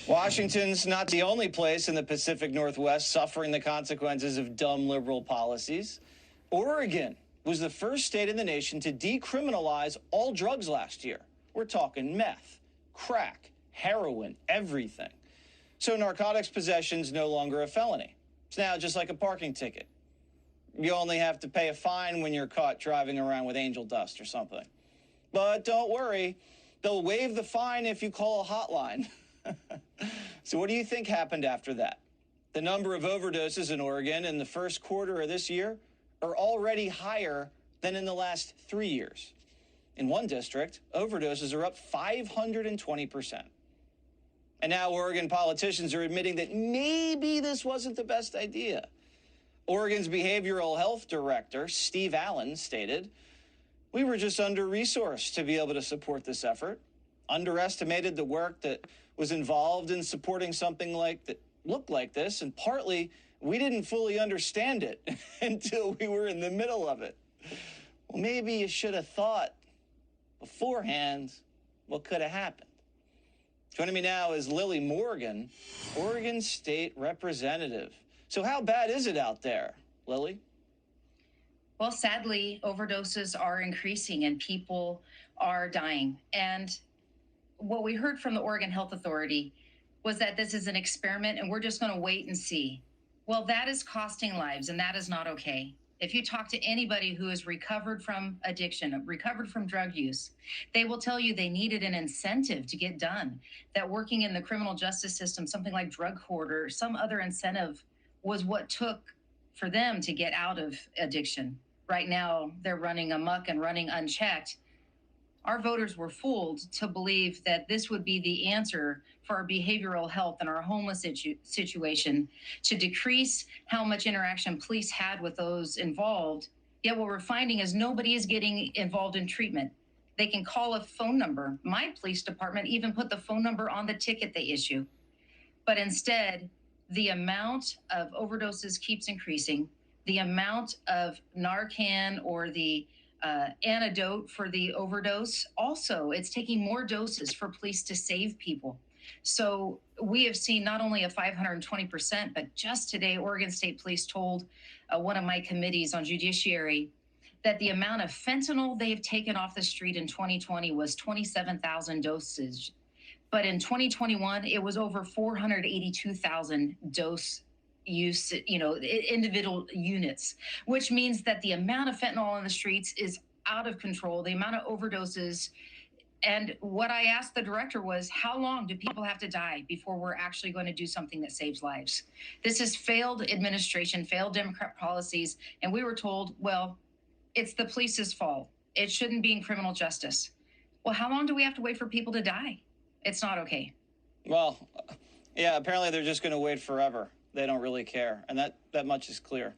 Washington's not the only place in the Pacific Northwest suffering the consequences of dumb liberal policies. Oregon was the first state in the nation to decriminalize all drugs last year. We're talking meth, crack, heroin, everything. So narcotics possession's no longer a felony. It's now just like a parking ticket. You only have to pay a fine when you're caught driving around with angel dust or something. But don't worry, they'll waive the fine if you call a hotline. So what do you think happened after that? The number of overdoses in Oregon in the first quarter of this year are already higher than in the last 3 years. In one district, overdoses are up 520%. And now Oregon politicians are admitting that maybe this wasn't the best idea. Oregon's behavioral health director, Steve Allen, stated, "We were just under-resourced to be able to support this effort, underestimated the work that was involved in supporting something like that looked like this, and partly we didn't fully understand it until we were in the middle of it." Well, maybe you should have thought beforehand what could have happened. Joining me now is Lily Morgan, Oregon State Representative. So how bad is it out there, Lily? Well, sadly, overdoses are increasing and people are dying. And what we heard from the Oregon Health Authority was that this is an experiment and we're just going to wait and see. Well, that is costing lives, and that is not okay. If you talk to anybody who has recovered from addiction, recovered from drug use, they will tell you they needed an incentive to get done, that working in the criminal justice system, something like drug court or some other incentive was what took for them to get out of addiction. Right now, they're running amok and running unchecked. Our voters were fooled to believe that this would be the answer for our behavioral health and our homeless situation, to decrease how much interaction police had with those involved. Yet what we're finding is nobody is getting involved in treatment. They can call a phone number. My police department even put the phone number on the ticket they issue. But instead, the amount of overdoses keeps increasing. The amount of Narcan or the antidote for the overdose, also, it's taking more doses for police to save people. So we have seen not only a 520%, but just today, Oregon State Police told one of my committees on judiciary that the amount of fentanyl they've taken off the street in 2020 was 27,000 doses. But in 2021, it was over 482,000 dose use, individual units, which means that the amount of fentanyl on the streets is out of control, the amount of overdoses. And what I asked the director was, how long do people have to die before we're actually going to do something that saves lives? This is failed administration, failed Democrat policies. And we were told, well, it's the police's fault. It shouldn't be in criminal justice. Well, how long do we have to wait for people to die? It's not okay. Well, yeah, apparently they're just going to wait forever. They don't really care, and that much is clear.